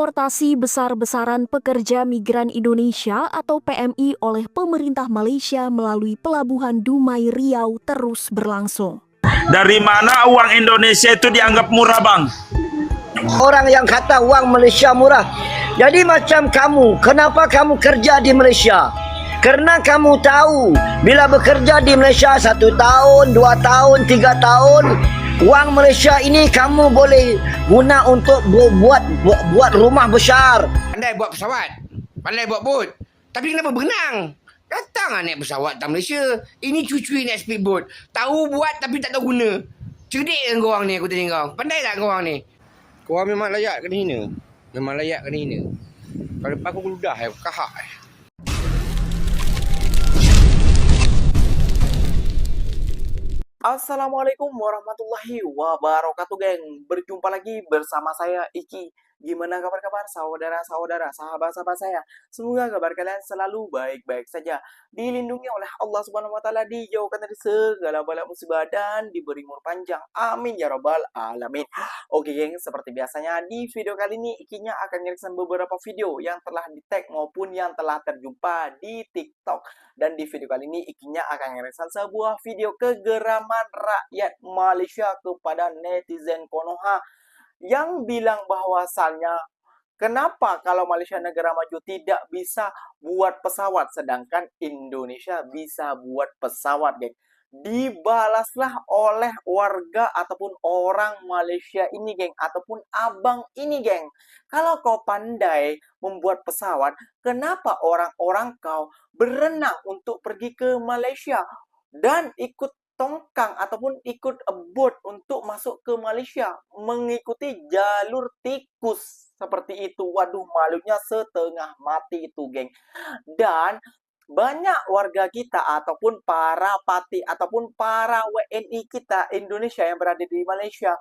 Deportasi besar-besaran pekerja migran Indonesia atau PMI oleh pemerintah Malaysia melalui pelabuhan Dumai Riau terus berlangsung. Dari mana uang Indonesia itu dianggap murah, Bang? Orang yang kata uang Malaysia murah. Jadi macam kamu, kenapa kamu kerja di Malaysia? Karena kamu tahu, bila bekerja di Malaysia 1 tahun, 2 tahun, 3 tahun, uang Malaysia ini kamu boleh guna untuk buat rumah besar. Pandai buat pesawat, pandai buat bot. Tapi kenapa berenang? Datang lah naik pesawat tak Malaysia. Ini cucu naik speedboat. Tahu buat tapi tak tahu guna. Cerdik kan korang ni, aku tanya kau. Pandai tak korang ni? Korang memang layak kena hina. Memang layak kena hina. Kalau lepas aku ludah, kahak. Assalamualaikum warahmatullahi wabarakatuh, geng. Berjumpa lagi bersama saya Iki. Gimana kabar-kabar saudara-saudara, sahabat-sahabat saya? Semoga kabar kalian selalu baik-baik saja, dilindungi oleh Allah Subhanahu wa taala, dijauhkan dari segala bala musibah dan diberi umur panjang. Amin ya rabbal alamin. Oke, geng, seperti biasanya di video kali ini Ikinya akan ngereaction beberapa video yang telah di-tag maupun yang telah terjumpa di TikTok. Dan di video kali ini Ikinya akan ngereaction sebuah video kegeraman rakyat Malaysia kepada netizen Konoha yang bilang bahwasannya kenapa kalau Malaysia negara maju tidak bisa buat pesawat sedangkan Indonesia bisa buat pesawat, geng. Dibalaslah oleh warga ataupun orang Malaysia ini, geng, ataupun abang ini, geng. Kalau kau pandai membuat pesawat, kenapa orang-orang kau berenang untuk pergi ke Malaysia dan ikut tongkang ataupun ikut boat untuk masuk ke Malaysia mengikuti jalur tikus seperti itu? Waduh, malunya setengah mati itu, geng. Dan banyak warga kita ataupun para pati ataupun para WNI kita Indonesia yang berada di Malaysia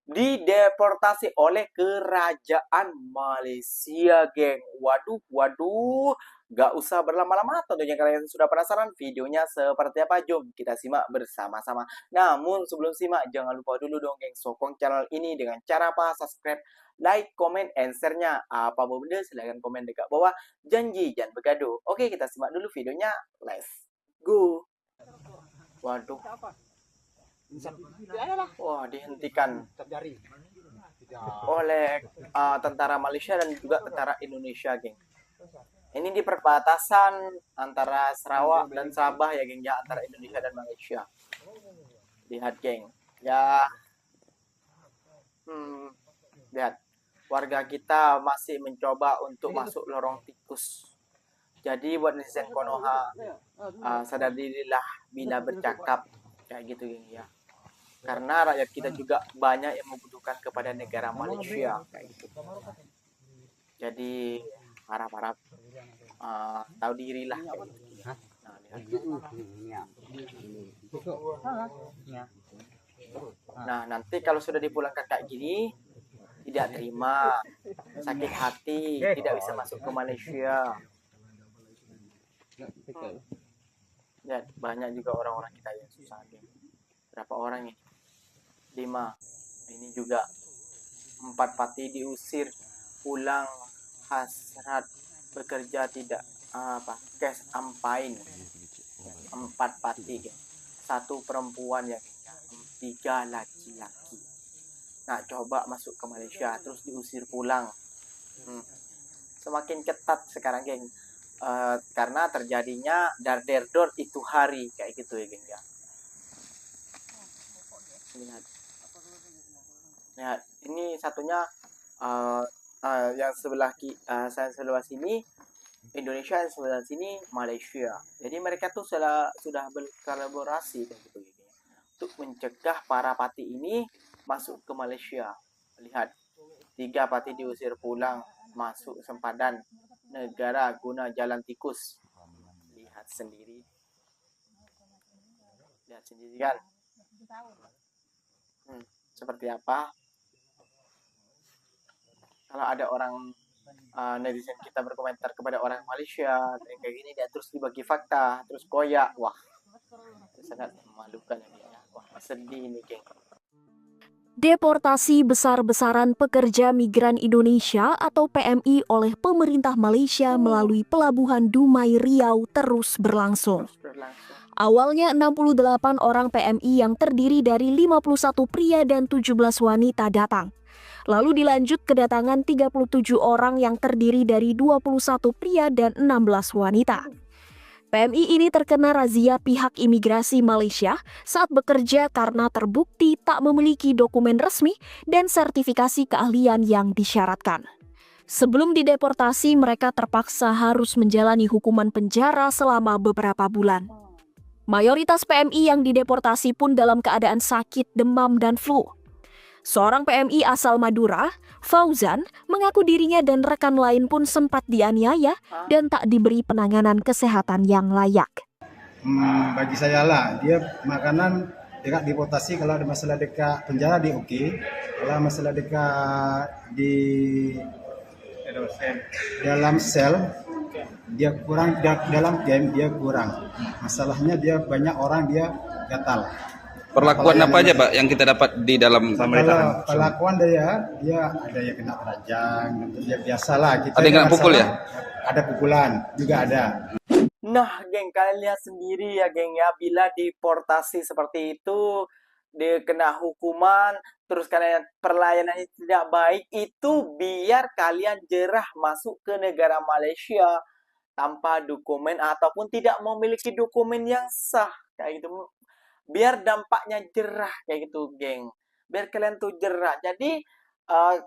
dideportasi oleh kerajaan Malaysia, geng. Waduh, gak usah berlama-lama. Tentunya kalian sudah penasaran videonya seperti apa, jom kita simak bersama-sama. Namun sebelum simak, jangan lupa dulu dong, geng, sokong channel ini dengan cara apa? Subscribe, like, comment, and share-nya. Apa benda silahkan komen dekat bawah. Janji jangan bergaduh. Oke, kita simak dulu videonya. Let's go. Waduh. Wah, dihentikan oleh tentara Malaysia dan juga tentara Indonesia, geng. Ini di perbatasan antara Sarawak dan Sabah ya, geng, ya, antara Indonesia dan Malaysia. Lihat, geng. Ya. Lihat. Warga kita masih mencoba untuk masuk lorong tikus. Jadi buat netizen Konoha, sadar dirilah bila bercakap kayak gitu, geng, ya. Karena rakyat kita juga banyak yang membutuhkan kepada negara Malaysia kayak gitu. Jadi harap-harap tahu dirilah kayak gitu. Nah, nanti kalau sudah dipulangkan kayak gini, tidak terima, sakit hati, tidak bisa masuk ke Malaysia. Lihat, banyak juga orang-orang kita yang susah, geng. Berapa orang ini? 5. Ini juga 4 pati diusir pulang hasrat bekerja tidak cash ampain. 4 pati, geng. 1 perempuan ya, geng. 3 laki-laki. Nah, coba masuk ke Malaysia terus diusir pulang. Semakin ketat sekarang, geng. Karena terjadinya dar-der-dor itu hari kayak gitu ya, geng, ya. Lihat, ini satunya yang sebelah saya sebelah sini Indonesia, yang sebelah sini Malaysia. Jadi mereka tuh sudah berkolaborasi kayak gitu, geng, untuk mencegah para pati ini masuk ke Malaysia. Lihat, 3 pati diusir pulang masuk sempadan negara guna jalan tikus. Lihat sendiri kan, seperti apa. Kalau ada orang netizen kita berkomentar kepada orang Malaysia kayak gini, dia terus dibagi fakta, terus koyak, wah, sangat memalukan ya. Wah, sedih nih, geng. Deportasi besar-besaran pekerja migran Indonesia atau PMI oleh pemerintah Malaysia melalui pelabuhan Dumai Riau terus berlangsung. Awalnya 68 orang PMI yang terdiri dari 51 pria dan 17 wanita datang. Lalu dilanjut kedatangan 37 orang yang terdiri dari 21 pria dan 16 wanita. PMI ini terkena razia pihak imigrasi Malaysia saat bekerja karena terbukti tak memiliki dokumen resmi dan sertifikasi keahlian yang disyaratkan. Sebelum dideportasi, mereka terpaksa harus menjalani hukuman penjara selama beberapa bulan. Mayoritas PMI yang dideportasi pun dalam keadaan sakit, demam, dan flu. Seorang PMI asal Madura, Fauzan, mengaku dirinya dan rekan lain pun sempat dianiaya dan tak diberi penanganan kesehatan yang layak. Bagi saya lah, dia makanan dekat deportasi, kalau ada masalah dekat penjara dia okey. Kalau masalah dekat di dalam sel, dia kurang, dalam game dia kurang. Masalahnya dia banyak orang dia gatal. Perlakuan apa aja Pak yang kita dapat di dalam pemerintahan? Perlakuan dia ada yang kena terajang, dia biasalah. Ada yang kena pukul ya? Ada pukulan juga ada. Nah, geng, kalian lihat sendiri ya, geng ya, bila deportasi seperti itu, dia kena hukuman, terus kalian pelayanannya tidak baik, itu biar kalian jerah masuk ke negara Malaysia tanpa dokumen ataupun tidak memiliki dokumen yang sah kayak gitu. Biar dampaknya jerah kayak gitu, geng. Biar kalian tuh jerah. Jadi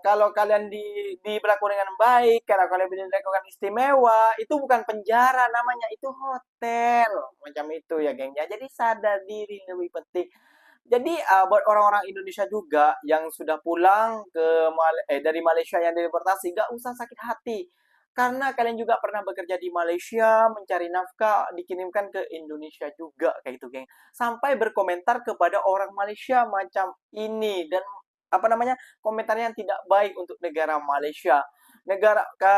kalau kalian diberlakukan dengan baik, kalau kalian dilakukan istimewa, itu bukan penjara namanya, itu hotel. Macam itu ya, geng. Ya, jadi sadar diri lebih penting. Jadi buat orang-orang Indonesia juga yang sudah pulang dari Malaysia yang deportasi, gak usah sakit hati. Karena kalian juga pernah bekerja di Malaysia, mencari nafkah, dikirimkan ke Indonesia juga kayak gitu, geng. Sampai berkomentar kepada orang Malaysia macam ini dan komentarnya yang tidak baik untuk negara Malaysia.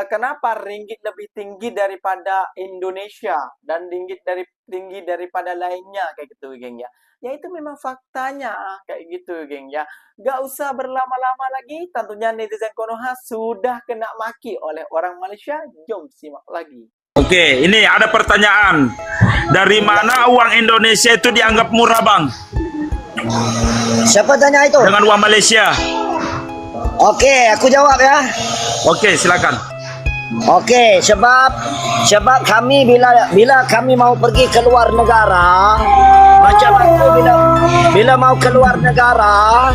Kenapa ringgit lebih tinggi daripada Indonesia dan tinggi daripada lainnya kayak gitu, geng ya. Ya itu memang faktanya kayak gitu, geng ya. Gak usah berlama-lama lagi. Tentunya netizen Konoha sudah kena maki oleh orang Malaysia. Jom simak lagi. Oke, ini ada pertanyaan. Dari mana uang Indonesia itu dianggap murah, Bang? Siapa tanya itu? Dengan uang Malaysia. Oke, aku jawab ya. Oke, silakan. Oke, sebab kami bila kami mau pergi keluar negara, macam aku bila mau keluar negara,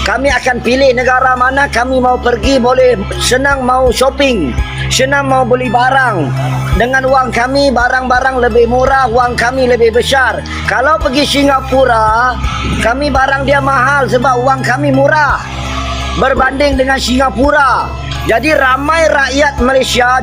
kami akan pilih negara mana kami mau pergi, boleh senang mau shopping, senang mau beli barang. Dengan uang kami, barang-barang lebih murah, uang kami lebih besar. Kalau pergi Singapura, kami barang dia mahal sebab uang kami murah berbanding dengan Singapura. Jadi ramai rakyat Malaysia,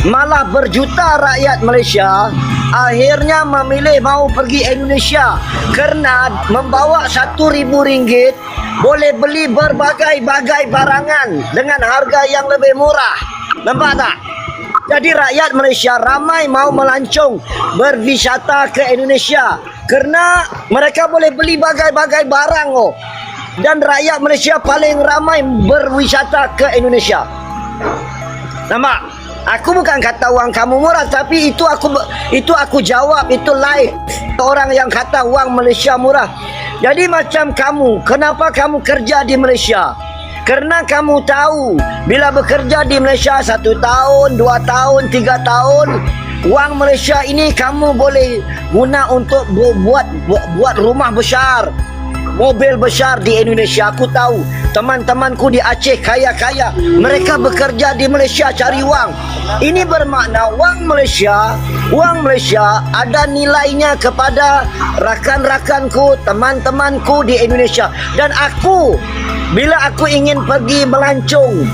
malah berjuta rakyat Malaysia akhirnya memilih mau pergi Indonesia kerana membawa RM1,000 boleh beli berbagai-bagai barangan dengan harga yang lebih murah. Nampak tak? Jadi rakyat Malaysia ramai mau melancong berwisata ke Indonesia kerana mereka boleh beli bagai-bagai barang. Dan rakyat Malaysia paling ramai berwisata ke Indonesia. Nampak? Aku bukan kata uang kamu murah, tapi itu aku jawab, itu live. Orang yang kata uang Malaysia murah. Jadi macam kamu, kenapa kamu kerja di Malaysia? Kerana kamu tahu bila bekerja di Malaysia 1 tahun, 2 tahun, 3 tahun, uang Malaysia ini kamu boleh guna untuk buat rumah besar, mobil besar di Indonesia. Aku tahu teman-temanku di Aceh kaya-kaya, mereka bekerja di Malaysia cari wang. Ini bermakna wang Malaysia ada nilainya kepada rakan-rakanku, teman-temanku di Indonesia. Dan aku, bila aku ingin pergi melancong,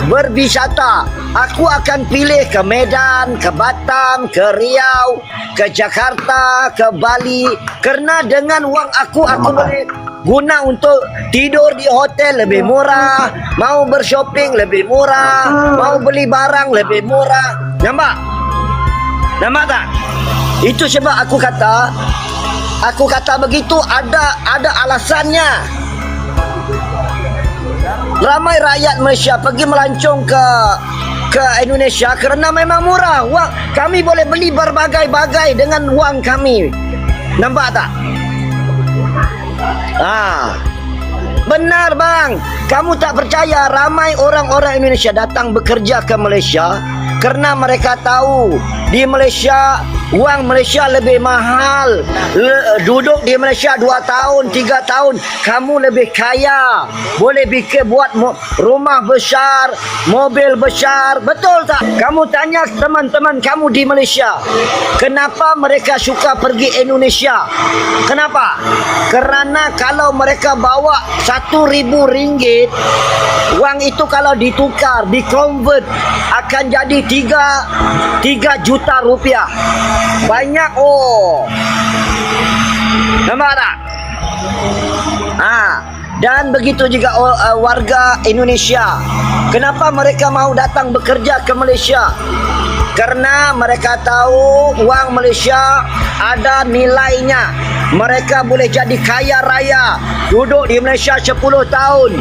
berwisata, aku akan pilih ke Medan, ke Batam, ke Riau, ke Jakarta, ke Bali. Kerana dengan wang aku boleh guna untuk tidur di hotel lebih murah, mau bershopping lebih murah, mau beli barang lebih murah. Nampak? Nampak tak? Itu sebab aku kata begitu ada alasannya. Ramai rakyat Malaysia pergi melancong ke Indonesia kerana memang murah. Wang kami boleh beli berbagai-bagai dengan wang kami. Nampak tak? Benar bang. Kamu tak percaya ramai orang-orang Indonesia datang bekerja ke Malaysia kerana mereka tahu di Malaysia wang Malaysia lebih mahal. Duduk di Malaysia 2 tahun, 3 tahun kamu lebih kaya. Boleh buat rumah besar, mobil besar. Betul tak? Kamu tanya teman-teman kamu di Malaysia, kenapa mereka suka pergi Indonesia? Kenapa? Kerana kalau mereka bawa RM1,000, wang itu kalau ditukar, dikonvert akan jadi 3 juta rupiah. Banyak nampak tak? Dan begitu juga warga Indonesia. Kenapa mereka mau datang bekerja ke Malaysia? Kerana mereka tahu wang Malaysia ada nilainya. Mereka boleh jadi kaya raya. Duduk di Malaysia 10 tahun,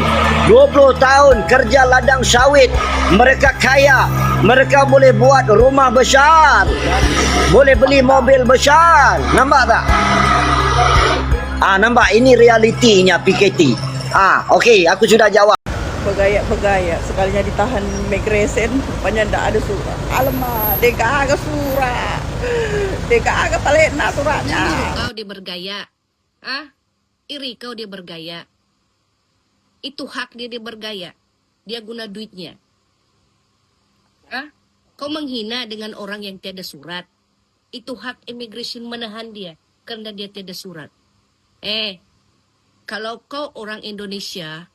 20 tahun kerja ladang sawit. Mereka kaya. Mereka boleh buat rumah besar. Boleh beli mobil besar. Nampak tak? Nampak? Ini realitinya PKT. Okey, aku sudah jawab. Bergaya-bergaya sekalinya ditahan migration rupanya ndak ada surat. Alamak, dia kagak surat. Dia kagak balik nak suratnya. Kau dia bergaya. Iri kau dia bergaya. Itu hak dia bergaya. Dia guna duitnya. Kau menghina dengan orang yang tiada surat. Itu hak immigration menahan dia karena dia tiada surat. Kalau kau orang Indonesia,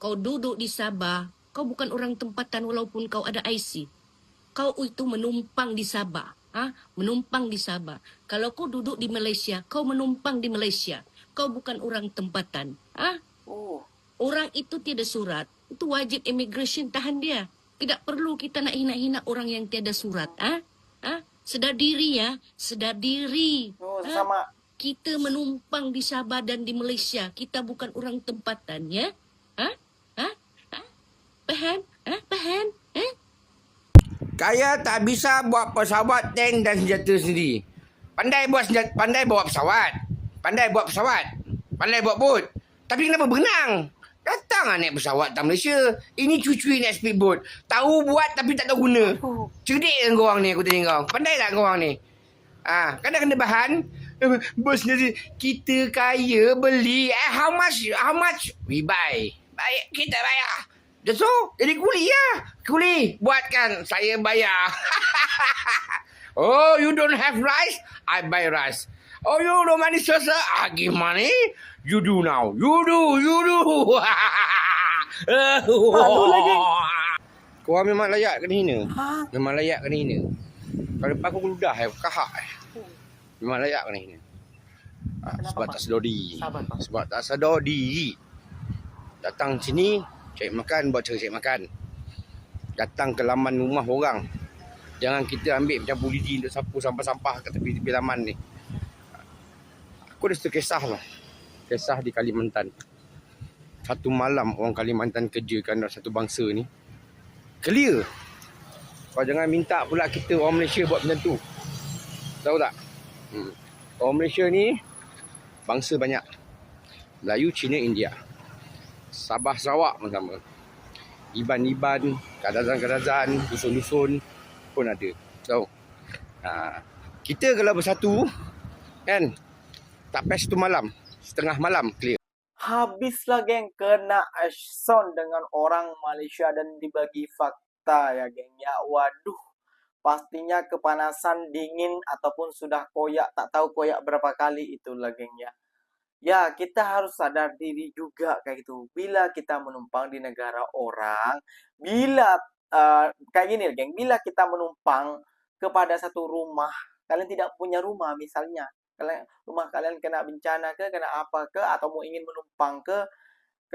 kau duduk di Sabah, kau bukan orang tempatan walaupun kau ada IC. Kau itu menumpang di Sabah. Menumpang di Sabah. Kalau kau duduk di Malaysia, kau menumpang di Malaysia. Kau bukan orang tempatan. Orang itu tiada surat. Itu wajib immigration tahan dia. Tidak perlu kita nak hina-hina orang yang tiada surat. Sedar diri ya. Sedar diri. Sama. Kita menumpang di Sabah dan di Malaysia. Kita bukan orang tempatan ya. Faham? Faham? Kaya tak bisa buat pesawat, tank dan senjata sendiri. Pandai bawa pesawat. Pandai buat pesawat. Pandai buat bot. Tapi kenapa berenang? Datang naik pesawat tak Malaysia. Ini cucui naik speedboat. Tahu buat tapi tak tahu guna. Cerdik kan korang ni, aku tanya kau. Pandai tak korang ni? Kadang kena bahan. Bos ni, kita kaya beli. How much? We buy. Baik, kita bayar. That's all. Jadi kuli ya. Kuli. Buatkan. Saya bayar. Oh, you don't have rice? I buy rice. Oh, you don't money, sir? I give money. You do now. You do. Malu lagi. Korang memang layak kena hina. Memang layak kena hina. Kalau aku geludah, kahak. Memang layak kena hina. Sebab tak sedar diri. Sebab tak sedar diri. Datang sini, cari makan, buat cari makan. Datang ke laman rumah orang. Jangan kita ambil macam polisi untuk sapu sampah-sampah kat tepi-tepi laman ni. Aku ada satu kisah lah. Kisah di Kalimantan. Satu malam orang Kalimantan kerjakan satu bangsa ni. Clear. Kau jangan minta pula kita orang Malaysia buat macam tu. Tahu tak? Orang Malaysia ni bangsa banyak. Melayu, Cina, India. Sabah, Sarawak pun sama. Iban-iban, kadazan-kadazan, dusun-dusun pun ada. Tahu? Kita kalau bersatu, kan? Tak payah satu malam. Setengah malam clear. Habislah geng kena son dengan orang Malaysia dan dibagi fakta ya geng ya. Waduh, pastinya kepanasan, dingin ataupun sudah koyak, tak tahu koyak berapa kali itulah geng ya. Ya, kita harus sadar diri juga kayak gitu. Bila kita menumpang di negara orang, bila kayak gini geng, bila kita menumpang kepada satu rumah, kalian tidak punya rumah misalnya, rumah kalian kena bencana ke, kena apa ke, atau mau ingin menumpang ke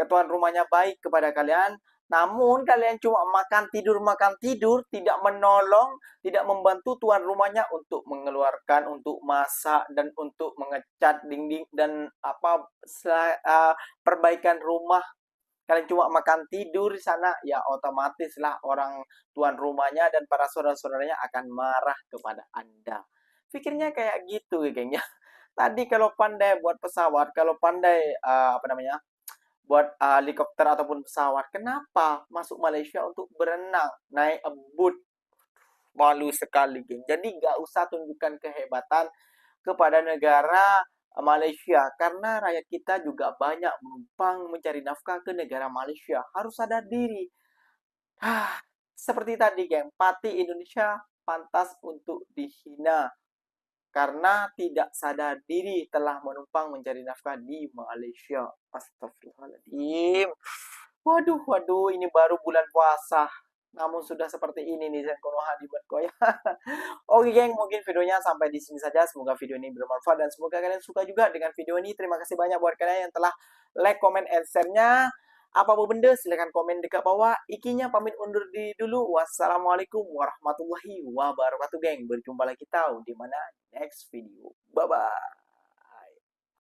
tuan rumahnya baik kepada kalian, namun kalian cuma makan tidur, tidak menolong, tidak membantu tuan rumahnya untuk mengeluarkan, untuk masak dan untuk mengecat dinding dan perbaikan rumah kalian cuma makan tidur di sana, ya otomatis lah orang tuan rumahnya dan para saudara-saudaranya akan marah kepada Anda. Pikirnya kayak gitu ya, geng ya. Tadi kalau pandai buat pesawat, kalau pandai buat helikopter ataupun pesawat, kenapa masuk Malaysia untuk berenang, naik boot? Malu sekali, geng. Jadi nggak usah tunjukkan kehebatan kepada negara Malaysia, karena rakyat kita juga banyak menumpang mencari nafkah ke negara Malaysia. Harus sadar diri. Seperti tadi, geng, Pati Indonesia pantas untuk dihina karena tidak sadar diri telah menumpang mencari nafkah di Malaysia. Astagfirullahaladzim. Waduh, ini baru bulan puasa. Namun sudah seperti ini nih Konoha di ya. Oke, geng, mungkin videonya sampai di sini saja. Semoga video ini bermanfaat dan semoga kalian suka juga dengan video ini. Terima kasih banyak buat kalian yang telah like, comment, and share-nya. Apa-apa benda silahkan komen dekat bawah. Ikinya pamit undur diri dulu. Wassalamualaikum warahmatullahi wabarakatuh, geng. Berjumpa lagi tahu di mana next video. Bye bye.